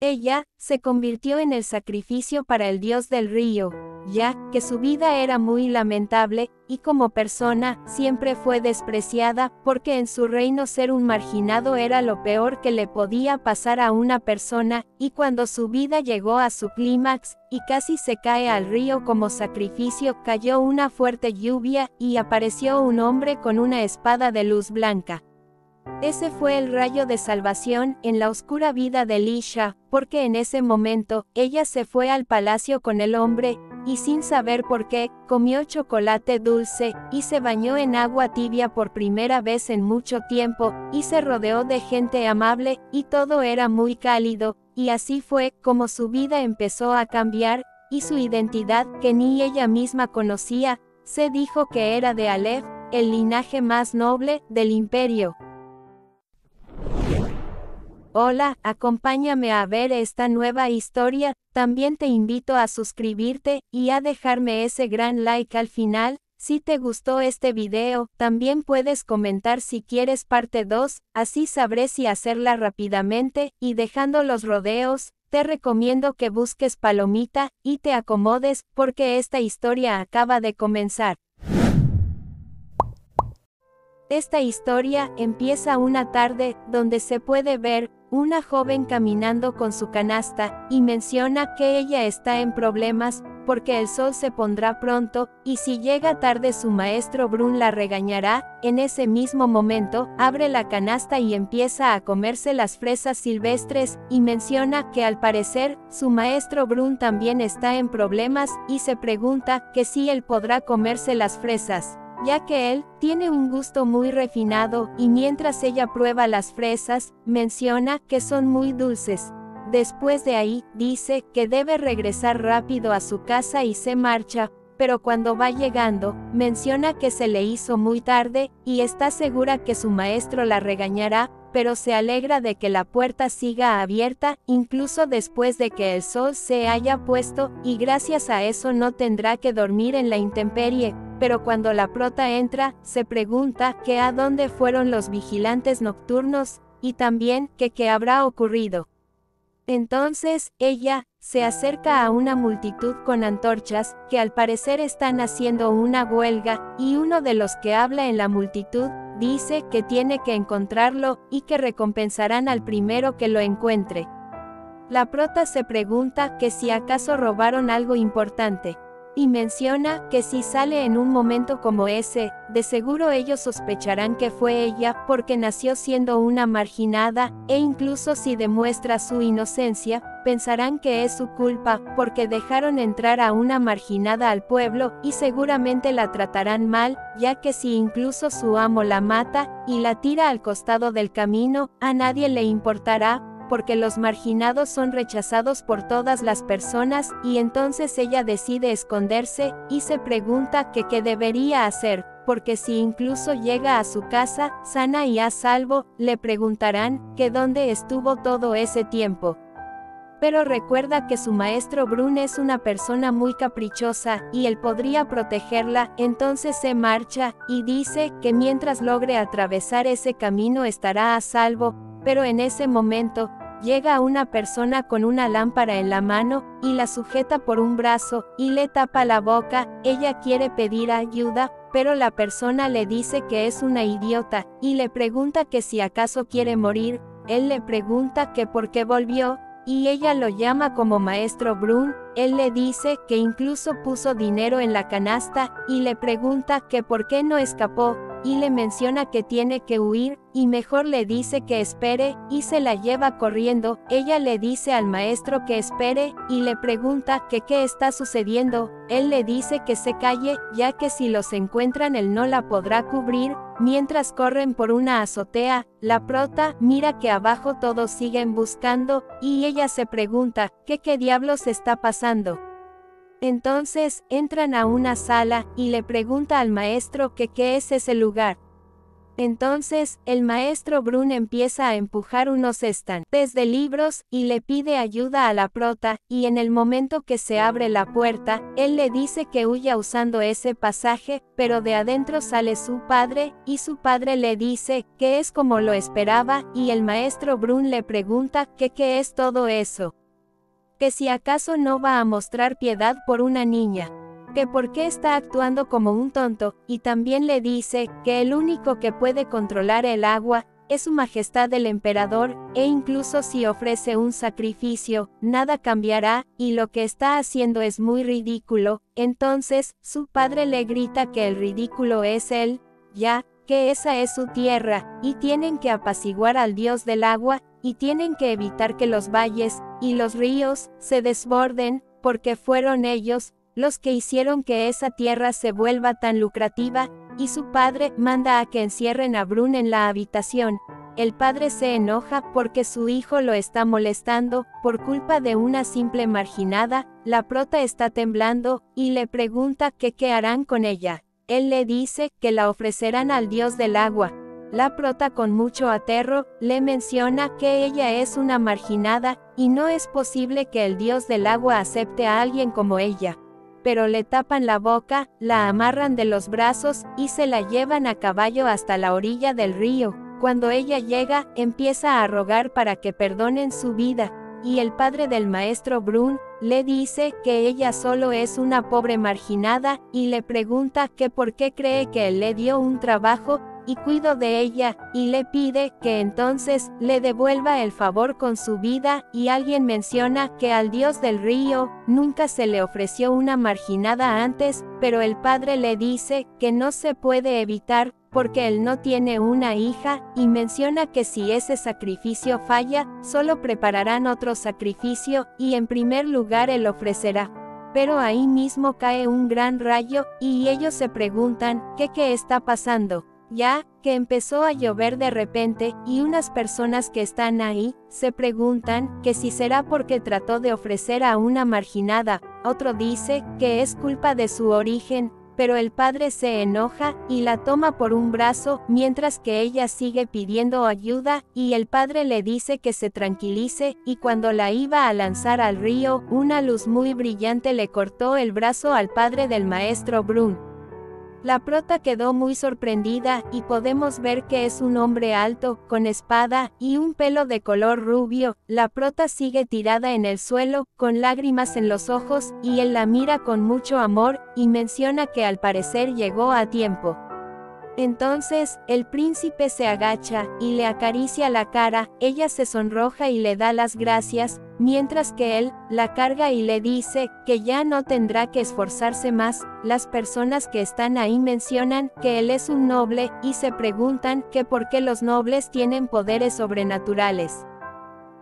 Ella se convirtió en el sacrificio para el dios del río, ya que su vida era muy lamentable, y como persona, siempre fue despreciada, porque en su reino ser un marginado era lo peor que le podía pasar a una persona, y cuando su vida llegó a su clímax, y casi se cae al río como sacrificio, cayó una fuerte lluvia, y apareció un hombre con una espada de luz blanca. Ese fue el rayo de salvación en la oscura vida de Elisha, porque en ese momento, ella se fue al palacio con el hombre, y sin saber por qué, comió chocolate dulce, y se bañó en agua tibia por primera vez en mucho tiempo, y se rodeó de gente amable, y todo era muy cálido, y así fue como su vida empezó a cambiar, y su identidad, que ni ella misma conocía, se dijo que era de Aleph, el linaje más noble del imperio. Hola, acompáñame a ver esta nueva historia, también te invito a suscribirte, y a dejarme ese gran like al final. Si te gustó este video, también puedes comentar si quieres parte 2, así sabré si hacerla rápidamente, y dejando los rodeos, te recomiendo que busques palomita, y te acomodes, porque esta historia acaba de comenzar. Esta historia empieza una tarde, donde se puede ver una joven caminando con su canasta, y menciona que ella está en problemas, porque el sol se pondrá pronto, y si llega tarde su maestro Brun la regañará. En ese mismo momento, abre la canasta y empieza a comerse las fresas silvestres, y menciona que al parecer, su maestro Brun también está en problemas, y se pregunta que si él podrá comerse las fresas, ya que él tiene un gusto muy refinado, y mientras ella prueba las fresas, menciona que son muy dulces. Después de ahí, dice que debe regresar rápido a su casa y se marcha, pero cuando va llegando, menciona que se le hizo muy tarde, y está segura que su maestro la regañará, pero se alegra de que la puerta siga abierta, incluso después de que el sol se haya puesto, y gracias a eso no tendrá que dormir en la intemperie. Pero cuando la prota entra, se pregunta que a dónde fueron los vigilantes nocturnos, y también que qué habrá ocurrido. Entonces, ella se acerca a una multitud con antorchas, que al parecer están haciendo una huelga, y uno de los que habla en la multitud, dice que tiene que encontrarlo, y que recompensarán al primero que lo encuentre. La prota se pregunta que si acaso robaron algo importante, y menciona que si sale en un momento como ese, de seguro ellos sospecharán que fue ella, porque nació siendo una marginada, e incluso si demuestra su inocencia, pensarán que es su culpa, porque dejaron entrar a una marginada al pueblo, y seguramente la tratarán mal, ya que si incluso su amo la mata, y la tira al costado del camino, a nadie le importará, porque los marginados son rechazados por todas las personas, y entonces ella decide esconderse, y se pregunta que qué debería hacer, porque si incluso llega a su casa, sana y a salvo, le preguntarán que dónde estuvo todo ese tiempo. Pero recuerda que su maestro Brun es una persona muy caprichosa, y él podría protegerla, entonces se marcha, y dice que mientras logre atravesar ese camino estará a salvo, pero en ese momento, llega una persona con una lámpara en la mano, y la sujeta por un brazo, y le tapa la boca. Ella quiere pedir ayuda, pero la persona le dice que es una idiota, y le pregunta que si acaso quiere morir. Él le pregunta que por qué volvió, y ella lo llama como maestro Brun. Él le dice que incluso puso dinero en la canasta, y le pregunta que por qué no escapó, y le menciona que tiene que huir, y mejor le dice que espere, y se la lleva corriendo. Ella le dice al maestro que espere, y le pregunta que qué está sucediendo. Él le dice que se calle, ya que si los encuentran él no la podrá cubrir. Mientras corren por una azotea, la prota mira que abajo todos siguen buscando, y ella se pregunta que qué diablos está pasando. Entonces, entran a una sala, y le pregunta al maestro que qué es ese lugar. Entonces, el maestro Brun empieza a empujar unos estantes de libros, y le pide ayuda a la prota, y en el momento que se abre la puerta, él le dice que huya usando ese pasaje, pero de adentro sale su padre, y su padre le dice, que es como lo esperaba, y el maestro Brun le pregunta, que qué es todo eso. Que si acaso no va a mostrar piedad por una niña. Que por qué está actuando como un tonto, y también le dice, que el único que puede controlar el agua, es su majestad el emperador, e incluso si ofrece un sacrificio, nada cambiará, y lo que está haciendo es muy ridículo. Entonces, su padre le grita que el ridículo es él, ya, que esa es su tierra, y tienen que apaciguar al dios del agua, y tienen que evitar que los valles, y los ríos, se desborden, porque fueron ellos, los que hicieron que esa tierra se vuelva tan lucrativa, y su padre manda a que encierren a Brun en la habitación. El padre se enoja porque su hijo lo está molestando, por culpa de una simple marginada. La prota está temblando, y le pregunta que qué harán con ella. Él le dice que la ofrecerán al dios del agua. La prota con mucho aterro, le menciona que ella es una marginada, y no es posible que el dios del agua acepte a alguien como ella. Pero le tapan la boca, la amarran de los brazos, y se la llevan a caballo hasta la orilla del río. Cuando ella llega, empieza a rogar para que perdonen su vida, y el padre del maestro Brun le dice que ella solo es una pobre marginada, y le pregunta que por qué cree que él le dio un trabajo, y cuido de ella, y le pide que entonces le devuelva el favor con su vida, y alguien menciona que al dios del río nunca se le ofreció una marginada antes, pero el padre le dice que no se puede evitar, porque él no tiene una hija, y menciona que si ese sacrificio falla, solo prepararán otro sacrificio, y en primer lugar él ofrecerá. Pero ahí mismo cae un gran rayo, y ellos se preguntan, ¿qué está pasando? Ya, que empezó a llover de repente, y unas personas que están ahí, se preguntan, que si será porque trató de ofrecer a una marginada. Otro dice, que es culpa de su origen, pero el padre se enoja, y la toma por un brazo, mientras que ella sigue pidiendo ayuda, y el padre le dice que se tranquilice, y cuando la iba a lanzar al río, una luz muy brillante le cortó el brazo al padre del maestro Brun. La prota quedó muy sorprendida, y podemos ver que es un hombre alto, con espada, y un pelo de color rubio. La prota sigue tirada en el suelo, con lágrimas en los ojos, y él la mira con mucho amor, y menciona que al parecer llegó a tiempo. Entonces, el príncipe se agacha, y le acaricia la cara, ella se sonroja y le da las gracias, mientras que él, la carga y le dice, que ya no tendrá que esforzarse más. Las personas que están ahí mencionan, que él es un noble, y se preguntan, que por qué los nobles tienen poderes sobrenaturales.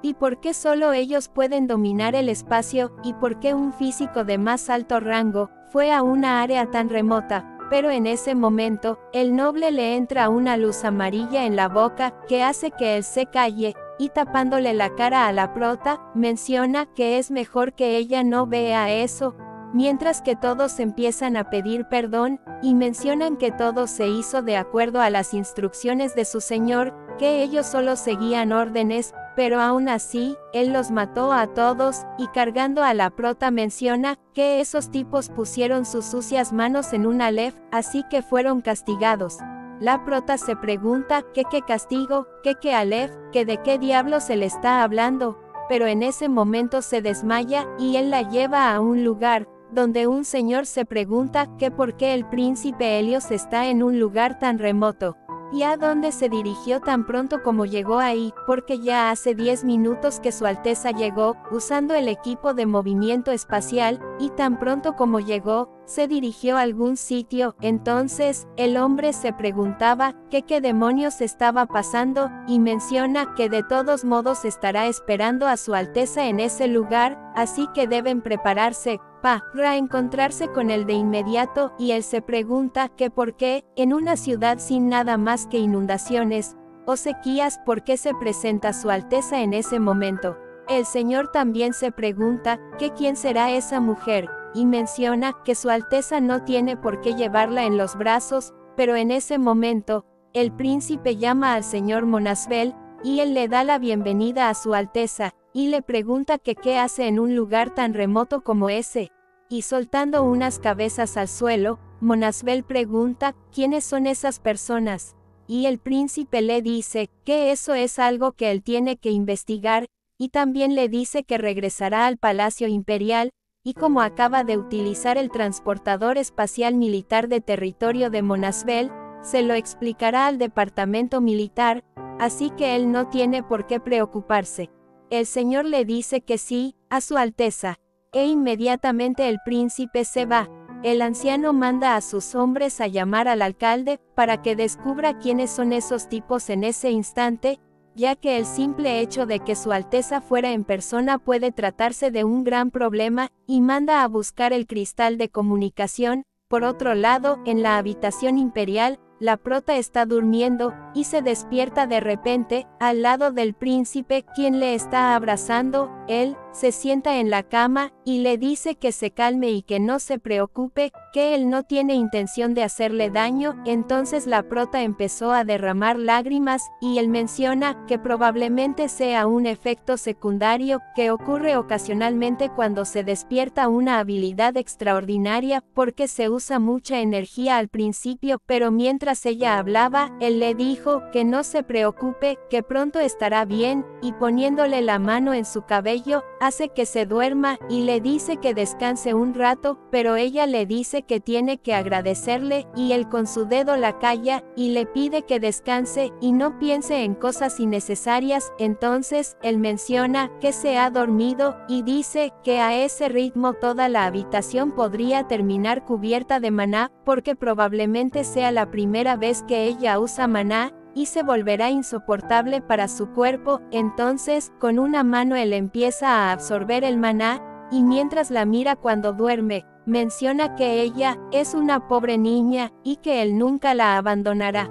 ¿Y por qué solo ellos pueden dominar el espacio, y por qué un físico de más alto rango, fue a una área tan remota? Pero en ese momento, el noble le entra una luz amarilla en la boca, que hace que él se calle, y tapándole la cara a la prota, menciona que es mejor que ella no vea eso, mientras que todos empiezan a pedir perdón, y mencionan que todo se hizo de acuerdo a las instrucciones de su señor, que ellos solo seguían órdenes, pero aún así, él los mató a todos, y cargando a la prota menciona, que esos tipos pusieron sus sucias manos en un alef, así que fueron castigados. La prota se pregunta, ¿qué castigo, qué alef, que de qué diablo se le está hablando? Pero en ese momento se desmaya, y él la lleva a un lugar, donde un señor se pregunta, que por qué el príncipe Helios está en un lugar tan remoto. ¿Y a dónde se dirigió tan pronto como llegó ahí? Porque ya hace 10 minutos que su Alteza llegó, usando el equipo de movimiento espacial, y tan pronto como llegó, se dirigió a algún sitio. Entonces, el hombre se preguntaba, qué demonios estaba pasando, y menciona que de todos modos estará esperando a su Alteza en ese lugar, así que deben prepararse para encontrarse con él de inmediato, y él se pregunta que por qué, en una ciudad sin nada más que inundaciones o sequías, ¿por qué se presenta su Alteza en ese momento? El señor también se pregunta, que quién será esa mujer, y menciona que su Alteza no tiene por qué llevarla en los brazos, pero en ese momento, el príncipe llama al señor Monasvel, y él le da la bienvenida a su Alteza, y le pregunta que qué hace en un lugar tan remoto como ese. Y soltando unas cabezas al suelo, Monasvel pregunta, ¿quiénes son esas personas? Y el príncipe le dice, que eso es algo que él tiene que investigar, y también le dice que regresará al Palacio Imperial, y como acaba de utilizar el transportador espacial militar de territorio de Monasvel, se lo explicará al departamento militar, así que él no tiene por qué preocuparse. El señor le dice que sí, a su Alteza, e inmediatamente el príncipe se va. El anciano manda a sus hombres a llamar al alcalde, para que descubra quiénes son esos tipos en ese instante, ya que el simple hecho de que su Alteza fuera en persona puede tratarse de un gran problema, y manda a buscar el cristal de comunicación. Por otro lado, en la habitación imperial, la prota está durmiendo, y se despierta de repente, al lado del príncipe, quien le está abrazando. Él se sienta en la cama, y le dice que se calme y que no se preocupe, que él no tiene intención de hacerle daño. Entonces la prota empezó a derramar lágrimas, y él menciona que probablemente sea un efecto secundario, que ocurre ocasionalmente cuando se despierta una habilidad extraordinaria, porque se usa mucha energía al principio, pero mientras ella hablaba, él le dijo que no se preocupe, que pronto estará bien, y poniéndole la mano en su cabello, hace que se duerma, y le dice que descanse un rato, pero ella le dice que tiene que agradecerle, y él con su dedo la calla, y le pide que descanse, y no piense en cosas innecesarias. Entonces, él menciona que se ha dormido, y dice que a ese ritmo toda la habitación podría terminar cubierta de maná, porque probablemente sea la primera vez que ella usa maná, y se volverá insoportable para su cuerpo. Entonces, con una mano él empieza a absorber el maná, y mientras la mira cuando duerme, menciona que ella es una pobre niña, y que él nunca la abandonará.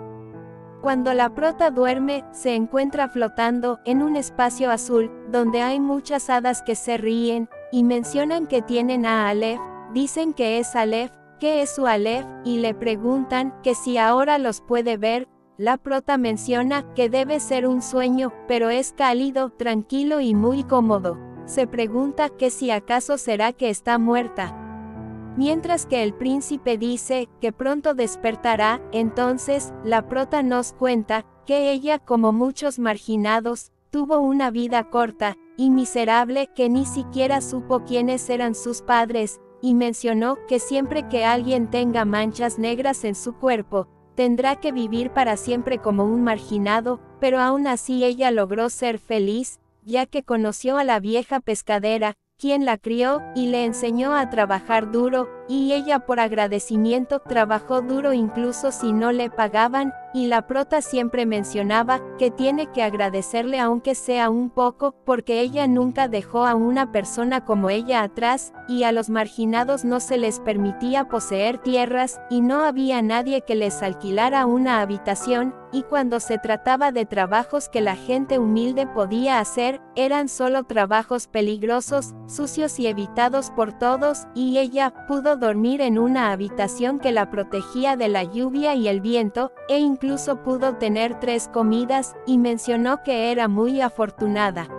Cuando la prota duerme, se encuentra flotando en un espacio azul, donde hay muchas hadas que se ríen, y mencionan que tienen a Aleph, dicen que es Aleph, que es su Aleph, y le preguntan que si ahora los puede ver. La prota menciona que debe ser un sueño, pero es cálido, tranquilo y muy cómodo. Se pregunta que si acaso será que está muerta. Mientras que el príncipe dice que pronto despertará. Entonces, la prota nos cuenta que ella, como muchos marginados, tuvo una vida corta y miserable, que ni siquiera supo quiénes eran sus padres, y mencionó que siempre que alguien tenga manchas negras en su cuerpo, tendrá que vivir para siempre como un marginado, pero aún así ella logró ser feliz, ya que conoció a la vieja pescadera, quien la crió y le enseñó a trabajar duro, y ella por agradecimiento trabajó duro incluso si no le pagaban, y la prota siempre mencionaba que tiene que agradecerle aunque sea un poco, porque ella nunca dejó a una persona como ella atrás, y a los marginados no se les permitía poseer tierras, y no había nadie que les alquilara una habitación, y cuando se trataba de trabajos que la gente humilde podía hacer, eran solo trabajos peligrosos, sucios y evitados por todos, y ella pudo dormir en una habitación que la protegía de la lluvia y el viento, e incluso pudo tener 3 comidas, y mencionó que era muy afortunada.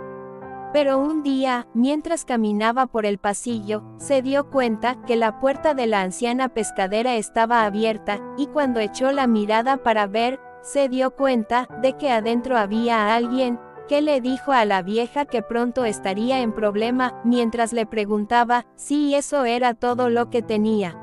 Pero un día, mientras caminaba por el pasillo, se dio cuenta que la puerta de la anciana pescadera estaba abierta, y cuando echó la mirada para ver, se dio cuenta de que adentro había alguien, que le dijo a la vieja que pronto estaría en problema, mientras le preguntaba si eso era todo lo que tenía.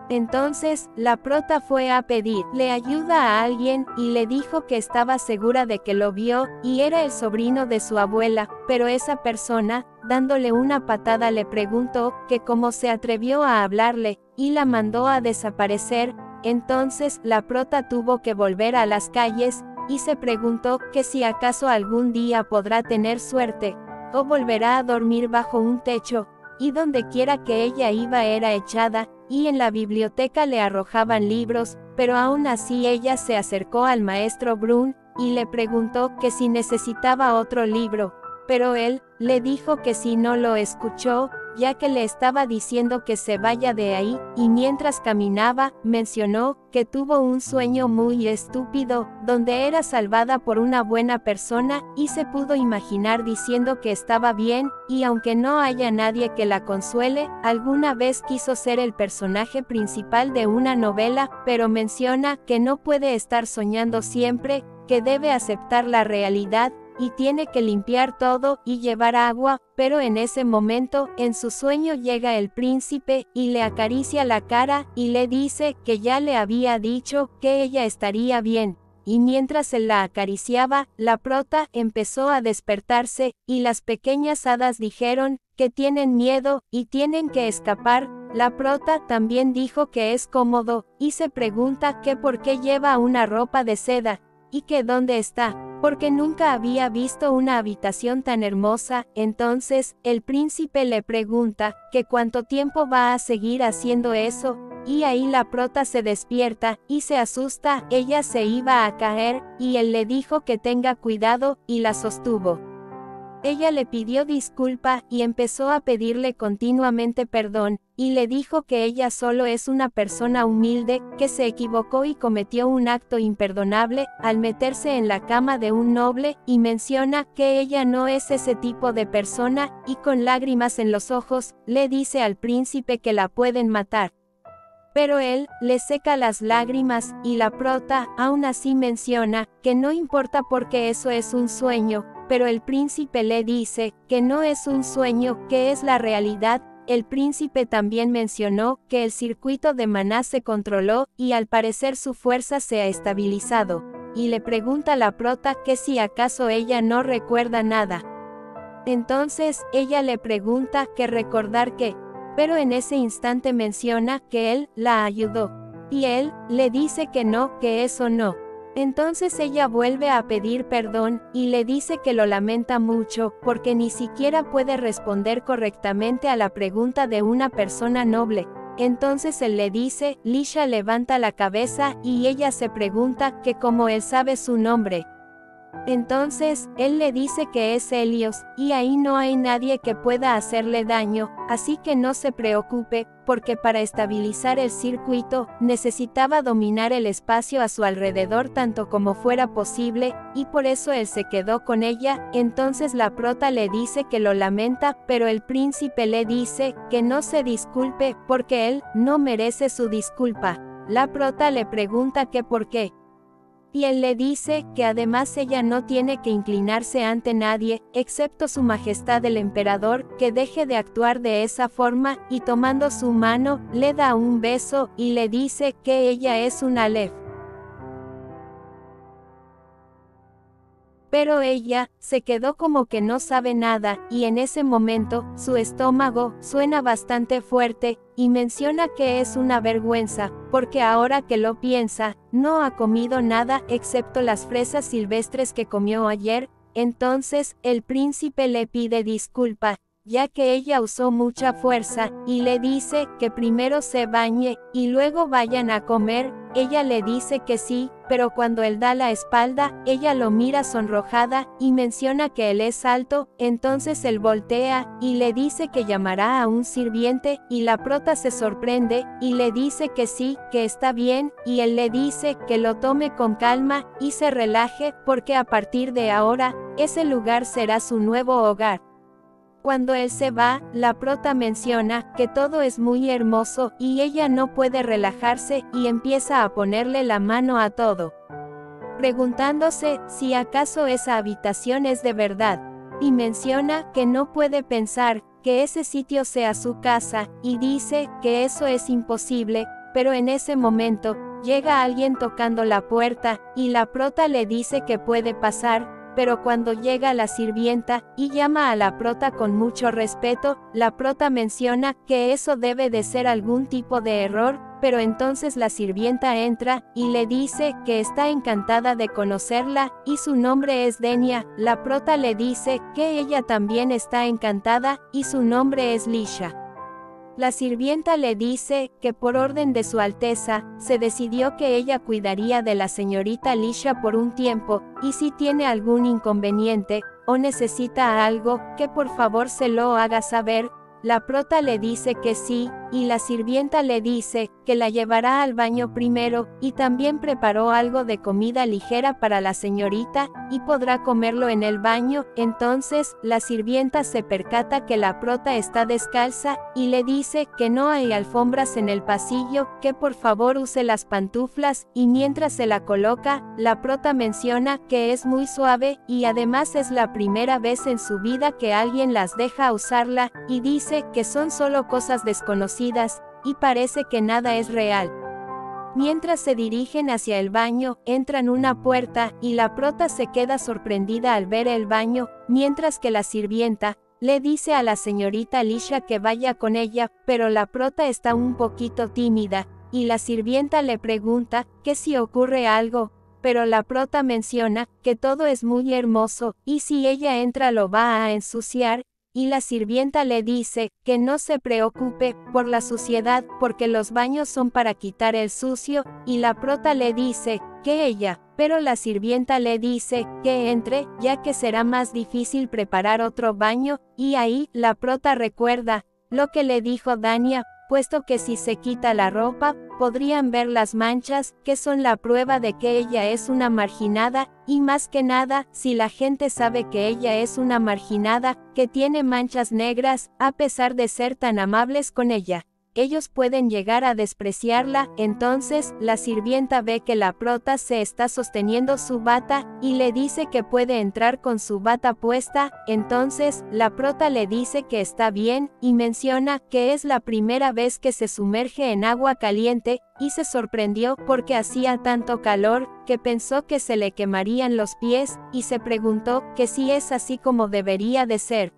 Entonces, la prota fue a pedirle ayuda a alguien, y le dijo que estaba segura de que lo vio, y era el sobrino de su abuela, pero esa persona, dándole una patada le preguntó que cómo se atrevió a hablarle, y la mandó a desaparecer. Entonces, la prota tuvo que volver a las calles, y se preguntó que si acaso algún día podrá tener suerte, o volverá a dormir bajo un techo, y donde quiera que ella iba era echada, y en la biblioteca le arrojaban libros, pero aún así ella se acercó al maestro Brun, y le preguntó que si necesitaba otro libro, pero él le dijo que si no lo escuchó, ya que le estaba diciendo que se vaya de ahí, y mientras caminaba, mencionó que tuvo un sueño muy estúpido, donde era salvada por una buena persona, y se pudo imaginar diciendo que estaba bien, y aunque no haya nadie que la consuele, alguna vez quiso ser el personaje principal de una novela, pero menciona que no puede estar soñando siempre, que debe aceptar la realidad, y tiene que limpiar todo y llevar agua, pero en ese momento, en su sueño llega el príncipe, y le acaricia la cara, y le dice que ya le había dicho que ella estaría bien. Y mientras él la acariciaba, la prota empezó a despertarse, y las pequeñas hadas dijeron que tienen miedo, y tienen que escapar. La prota también dijo que es cómodo, y se pregunta que por qué lleva una ropa de seda, y que dónde está, porque nunca había visto una habitación tan hermosa. Entonces, el príncipe le pregunta que cuánto tiempo va a seguir haciendo eso, y ahí la prota se despierta, y se asusta, ella se iba a caer, y él le dijo que tenga cuidado, y la sostuvo. Ella le pidió disculpa, y empezó a pedirle continuamente perdón, y le dijo que ella solo es una persona humilde, que se equivocó y cometió un acto imperdonable, al meterse en la cama de un noble, y menciona que ella no es ese tipo de persona, y con lágrimas en los ojos, le dice al príncipe que la pueden matar. Pero él le seca las lágrimas, y la prota aún así menciona que no importa porque eso es un sueño, pero el príncipe le dice que no es un sueño, que es la realidad. El príncipe también mencionó que el circuito de maná se controló, y al parecer su fuerza se ha estabilizado, y le pregunta a la prota que si acaso ella no recuerda nada. Entonces, ella le pregunta que recordar qué, pero en ese instante menciona que él la ayudó, y él le dice que no, que eso no. Entonces ella vuelve a pedir perdón, y le dice que lo lamenta mucho, porque ni siquiera puede responder correctamente a la pregunta de una persona noble. Entonces él le dice, Lisha levanta la cabeza, y ella se pregunta que cómo él sabe su nombre. Entonces, él le dice que es Helios, y ahí no hay nadie que pueda hacerle daño, así que no se preocupe, porque para estabilizar el circuito, necesitaba dominar el espacio a su alrededor tanto como fuera posible, y por eso él se quedó con ella. Entonces la prota le dice que lo lamenta, pero el príncipe le dice que no se disculpe, porque él no merece su disculpa. La prota le pregunta que por qué. Y él le dice que además ella no tiene que inclinarse ante nadie, excepto su majestad el emperador, que deje de actuar de esa forma, y tomando su mano, le da un beso, y le dice que ella es un Aleph. Pero ella se quedó como que no sabe nada, y en ese momento, su estómago suena bastante fuerte, y menciona que es una vergüenza, porque ahora que lo piensa, no ha comido nada excepto las fresas silvestres que comió ayer. Entonces, el príncipe le pide disculpa, ya que ella usó mucha fuerza, y le dice que primero se bañe, y luego vayan a comer. Ella le dice que sí, pero cuando él da la espalda, ella lo mira sonrojada, y menciona que él es alto. Entonces él voltea, y le dice que llamará a un sirviente, y la prota se sorprende, y le dice que sí, que está bien, y él le dice que lo tome con calma, y se relaje, porque a partir de ahora, ese lugar será su nuevo hogar. Cuando él se va, la prota menciona que todo es muy hermoso, y ella no puede relajarse, y empieza a ponerle la mano a todo, preguntándose si acaso esa habitación es de verdad, y menciona que no puede pensar que ese sitio sea su casa, y dice que eso es imposible, pero en ese momento, llega alguien tocando la puerta, y la prota le dice que puede pasar. Pero cuando llega la sirvienta, y llama a la prota con mucho respeto, la prota menciona que eso debe de ser algún tipo de error, pero entonces la sirvienta entra, y le dice que está encantada de conocerla, y su nombre es Denia. La prota le dice que ella también está encantada, y su nombre es Lisha. La sirvienta le dice que por orden de su Alteza, se decidió que ella cuidaría de la señorita Lisha por un tiempo, y si tiene algún inconveniente, o necesita algo, que por favor se lo haga saber. la prota le dice que sí, y la sirvienta le dice que la llevará al baño primero, y también preparó algo de comida ligera para la señorita, y podrá comerlo en el baño. Entonces, la sirvienta se percata que la prota está descalza, y le dice que no hay alfombras en el pasillo, que por favor use las pantuflas, y mientras se la coloca, la prota menciona que es muy suave, y además es la primera vez en su vida que alguien las deja usarla, y dice que son solo cosas desconocidas, y parece que nada es real. Mientras se dirigen hacia el baño, entran una puerta, y la prota se queda sorprendida al ver el baño, mientras que la sirvienta le dice a la señorita Alicia que vaya con ella, pero la prota está un poquito tímida, y la sirvienta le pregunta que si ocurre algo, pero la prota menciona que todo es muy hermoso, y si ella entra lo va a ensuciar, y la sirvienta le dice que no se preocupe por la suciedad porque los baños son para quitar el sucio, y la prota le dice que ella, pero la sirvienta le dice que entre, ya que será más difícil preparar otro baño, y ahí la prota recuerda lo que le dijo Dania, puesto que si se quita la ropa, podrían ver las manchas, que son la prueba de que ella es una marginada, y más que nada, si la gente sabe que ella es una marginada, que tiene manchas negras, a pesar de ser tan amables con ella, ellos pueden llegar a despreciarla. Entonces, la sirvienta ve que la prota se está sosteniendo su bata, y le dice que puede entrar con su bata puesta. Entonces, la prota le dice que está bien, y menciona que es la primera vez que se sumerge en agua caliente, y se sorprendió porque hacía tanto calor, que pensó que se le quemarían los pies, y se preguntó que si es así como debería de ser.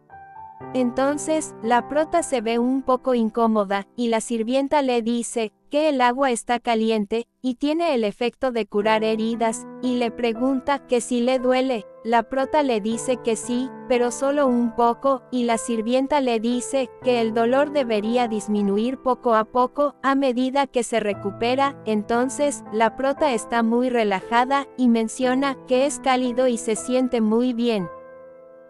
Entonces, la prota se ve un poco incómoda, y la sirvienta le dice que el agua está caliente, y tiene el efecto de curar heridas, y le pregunta que si le duele. La prota le dice que sí, pero solo un poco, y la sirvienta le dice que el dolor debería disminuir poco a poco, a medida que se recupera. Entonces, la prota está muy relajada, y menciona que es cálido y se siente muy bien.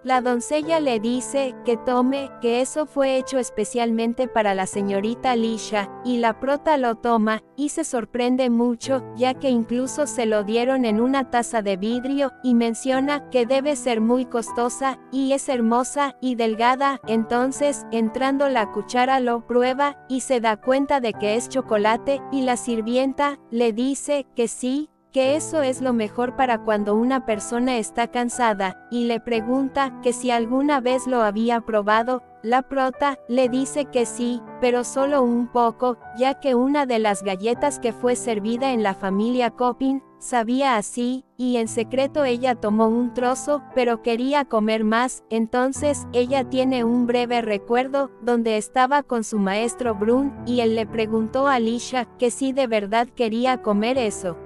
La doncella le dice que tome, que eso fue hecho especialmente para la señorita Alicia, y la prota lo toma, y se sorprende mucho, ya que incluso se lo dieron en una taza de vidrio, y menciona que debe ser muy costosa, y es hermosa y delgada. Entonces, entrando la cuchara lo prueba, y se da cuenta de que es chocolate, y la sirvienta le dice que sí, que eso es lo mejor para cuando una persona está cansada, y le pregunta que si alguna vez lo había probado. La prota le dice que sí, pero solo un poco, ya que una de las galletas que fue servida en la familia Copin sabía así, y en secreto ella tomó un trozo, pero quería comer más. Entonces, ella tiene un breve recuerdo, donde estaba con su maestro Brun, y él le preguntó a Alicia que si de verdad quería comer eso,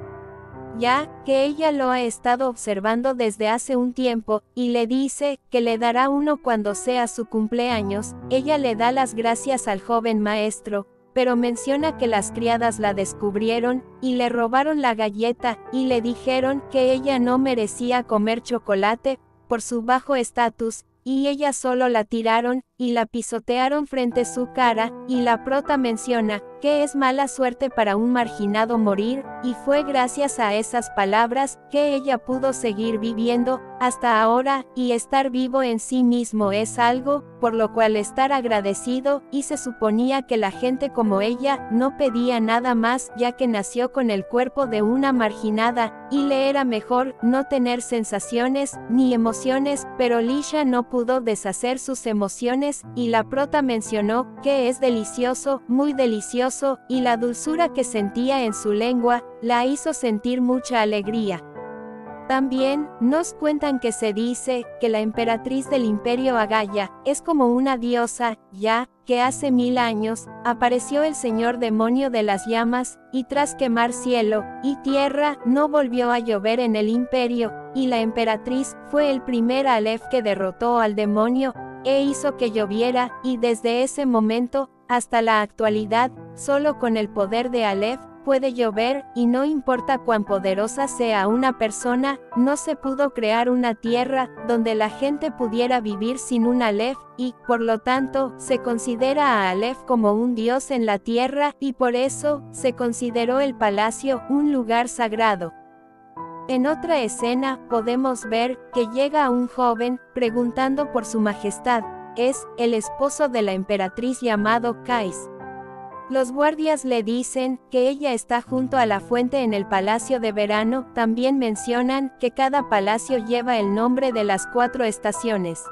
ya que ella lo ha estado observando desde hace un tiempo, y le dice que le dará uno cuando sea su cumpleaños. Ella le da las gracias al joven maestro, pero menciona que las criadas la descubrieron, y le robaron la galleta, y le dijeron que ella no merecía comer chocolate, por su bajo estatus, y ella solo la tiraron, y la pisotearon frente a su cara, y la prota menciona que es mala suerte para un marginado morir, y fue gracias a esas palabras que ella pudo seguir viviendo hasta ahora, y estar vivo en sí mismo es algo por lo cual estar agradecido, y se suponía que la gente como ella no pedía nada más, ya que nació con el cuerpo de una marginada, y le era mejor no tener sensaciones ni emociones, pero Lisha no pudo deshacer sus emociones, y la prota mencionó que es delicioso, muy delicioso, y la dulzura que sentía en su lengua la hizo sentir mucha alegría. También nos cuentan que se dice que la emperatriz del Imperio Agaya es como una diosa, ya que hace 1000 años apareció el señor demonio de las llamas, y tras quemar cielo y tierra no volvió a llover en el imperio, y la emperatriz fue el primer Aleph que derrotó al demonio e hizo que lloviera, y desde ese momento hasta la actualidad, solo con el poder de Aleph puede llover, y no importa cuán poderosa sea una persona, no se pudo crear una tierra donde la gente pudiera vivir sin un Aleph, y, por lo tanto, se considera a Aleph como un dios en la tierra, y por eso, se consideró el palacio un lugar sagrado. En otra escena, podemos ver que llega un joven, preguntando por su majestad. Es el esposo de la emperatriz llamado Qais. Los guardias le dicen que ella está junto a la fuente en el palacio de verano. También mencionan que cada palacio lleva el nombre de las 4 estaciones: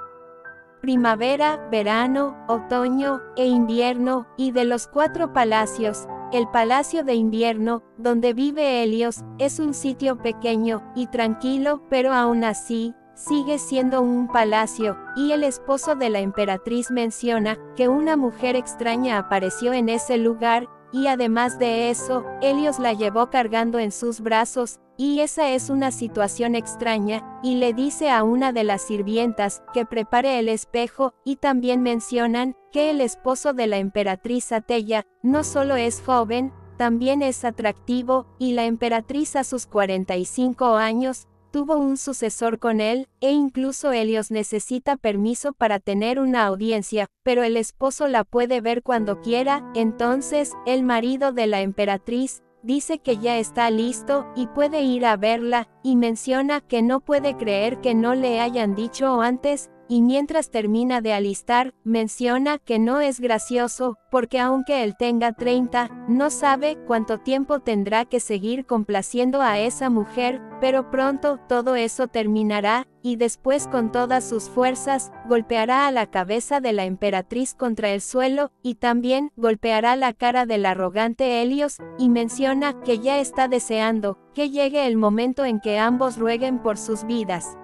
primavera, verano, otoño e invierno, y de los 4 palacios, el palacio de invierno, donde vive Helios, es un sitio pequeño y tranquilo, pero aún así, sigue siendo un palacio, y el esposo de la emperatriz menciona que una mujer extraña apareció en ese lugar, y además de eso, Helios la llevó cargando en sus brazos, y esa es una situación extraña, y le dice a una de las sirvientas que prepare el espejo, y también mencionan que el esposo de la emperatriz Atella no solo es joven, también es atractivo, y la emperatriz a sus 45 años, tuvo un sucesor con él, e incluso Helios necesita permiso para tener una audiencia, pero el esposo la puede ver cuando quiera. Entonces, el marido de la emperatriz dice que ya está listo, y puede ir a verla, y menciona que no puede creer que no le hayan dicho antes, y mientras termina de alistar, menciona que no es gracioso, porque aunque él tenga 30, no sabe cuánto tiempo tendrá que seguir complaciendo a esa mujer, pero pronto todo eso terminará, y después con todas sus fuerzas, golpeará a la cabeza de la emperatriz contra el suelo, y también golpeará la cara del arrogante Helios, y menciona que ya está deseando que llegue el momento en que ambos rueguen por sus vidas.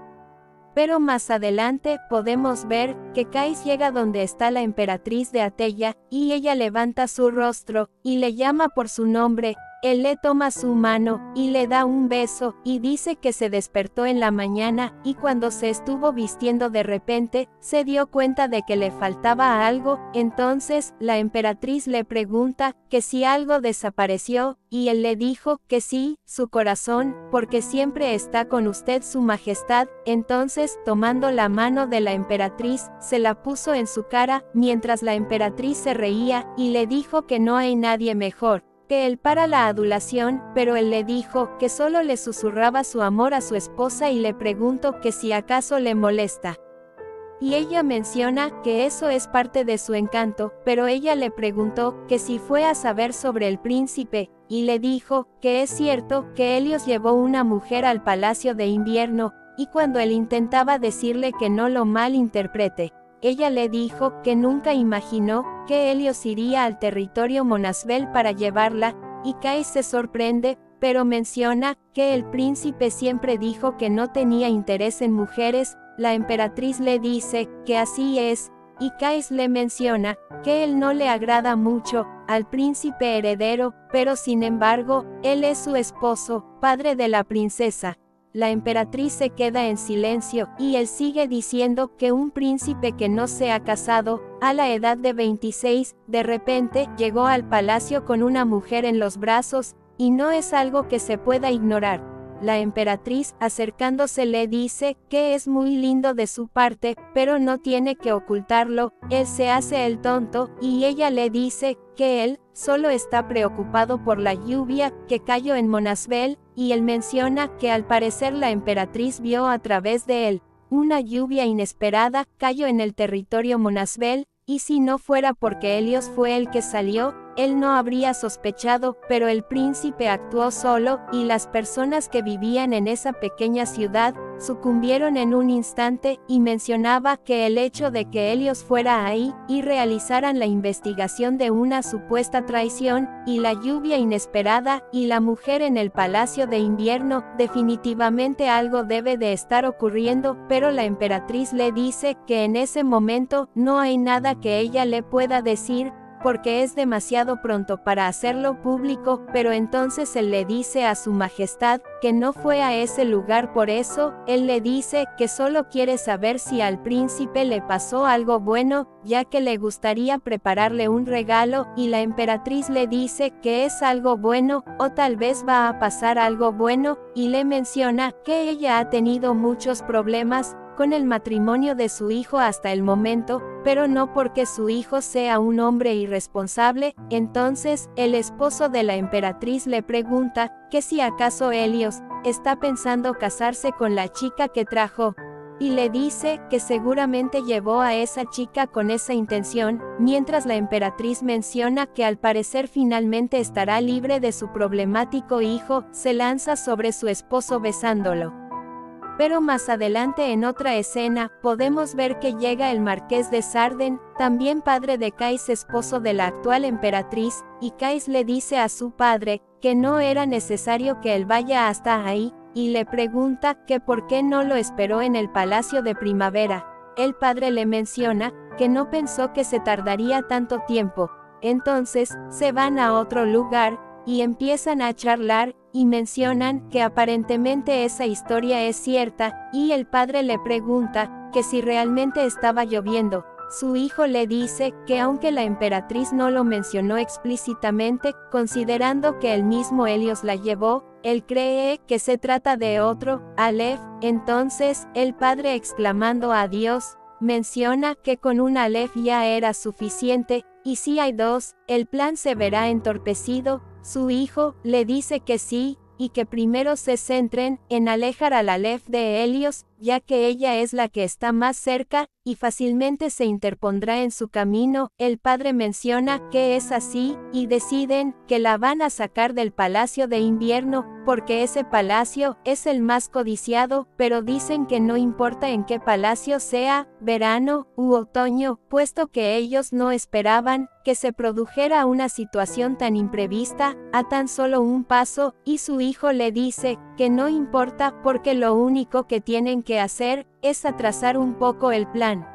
Pero más adelante, podemos ver que Qais llega donde está la emperatriz de Atella, y ella levanta su rostro, y le llama por su nombre. Él le toma su mano, y le da un beso, y dice que se despertó en la mañana, y cuando se estuvo vistiendo de repente, se dio cuenta de que le faltaba algo. Entonces, la emperatriz le pregunta que si algo desapareció, y él le dijo que sí, su corazón, porque siempre está con usted su majestad. Entonces, tomando la mano de la emperatriz, se la puso en su cara, mientras la emperatriz se reía, y le dijo que no hay nadie mejor que él para la adulación, pero él le dijo que solo le susurraba su amor a su esposa, y le preguntó que si acaso le molesta. Y ella menciona que eso es parte de su encanto, pero ella le preguntó que si fue a saber sobre el príncipe, y le dijo que es cierto que Helios llevó una mujer al palacio de invierno, y cuando él intentaba decirle que no lo malinterprete, ella le dijo que nunca imaginó que Helios iría al territorio Monasbel para llevarla, y Qais se sorprende, pero menciona que el príncipe siempre dijo que no tenía interés en mujeres. La emperatriz le dice que así es, y Qais le menciona que él no le agrada mucho al príncipe heredero, pero sin embargo, él es su esposo, padre de la princesa. La emperatriz se queda en silencio, y él sigue diciendo que un príncipe que no se ha casado, a la edad de 26, de repente, llegó al palacio con una mujer en los brazos, y no es algo que se pueda ignorar. La emperatriz, acercándose, le dice que es muy lindo de su parte, pero no tiene que ocultarlo. Él se hace el tonto, y ella le dice que él solo está preocupado por la lluvia que cayó en Monasbel, y él menciona que al parecer la emperatriz vio a través de él. Una lluvia inesperada cayó en el territorio Monasbel, y si no fuera porque Helios fue el que salió, él no habría sospechado, pero el príncipe actuó solo, y las personas que vivían en esa pequeña ciudad sucumbieron en un instante, y mencionaba que el hecho de que Helios fuera ahí y realizaran la investigación de una supuesta traición, y la lluvia inesperada, y la mujer en el palacio de invierno, definitivamente algo debe de estar ocurriendo, pero la emperatriz le dice que en ese momento no hay nada que ella le pueda decir, porque es demasiado pronto para hacerlo público, pero entonces él le dice a su majestad, que no fue a ese lugar por eso, él le dice, que solo quiere saber si al príncipe le pasó algo bueno, ya que le gustaría prepararle un regalo, y la emperatriz le dice, que es algo bueno, o tal vez va a pasar algo bueno, y le menciona, que ella ha tenido muchos problemas, con el matrimonio de su hijo hasta el momento, pero no porque su hijo sea un hombre irresponsable. Entonces, el esposo de la emperatriz le pregunta, que si acaso Helios está pensando casarse con la chica que trajo, y le dice, que seguramente llevó a esa chica con esa intención, mientras la emperatriz menciona que al parecer finalmente estará libre de su problemático hijo, se lanza sobre su esposo besándolo. Pero más adelante en otra escena, podemos ver que llega el marqués de Sarden, también padre de Cais, esposo de la actual emperatriz, y Cais le dice a su padre, que no era necesario que él vaya hasta ahí, y le pregunta, que por qué no lo esperó en el Palacio de Primavera. El padre le menciona, que no pensó que se tardaría tanto tiempo. Entonces, se van a otro lugar, y empiezan a charlar, y mencionan que aparentemente esa historia es cierta, y el padre le pregunta, que si realmente estaba lloviendo. Su hijo le dice, que aunque la emperatriz no lo mencionó explícitamente, considerando que el mismo Helios la llevó, él cree que se trata de otro, Aleph. Entonces, el padre exclamando a Dios, menciona que con un Aleph ya era suficiente, y si hay dos, el plan se verá entorpecido. Su hijo le dice que sí, y que primero se centren en alejar al Aleph de Helios, ya que ella es la que está más cerca, y fácilmente se interpondrá en su camino. El padre menciona que es así, y deciden que la van a sacar del Palacio de Invierno, porque ese palacio es el más codiciado, pero dicen que no importa en qué palacio sea, verano u otoño, puesto que ellos no esperaban que se produjera una situación tan imprevista, a tan solo un paso, y su hijo le dice, que no importa porque lo único que tienen que hacer, es atrasar un poco el plan.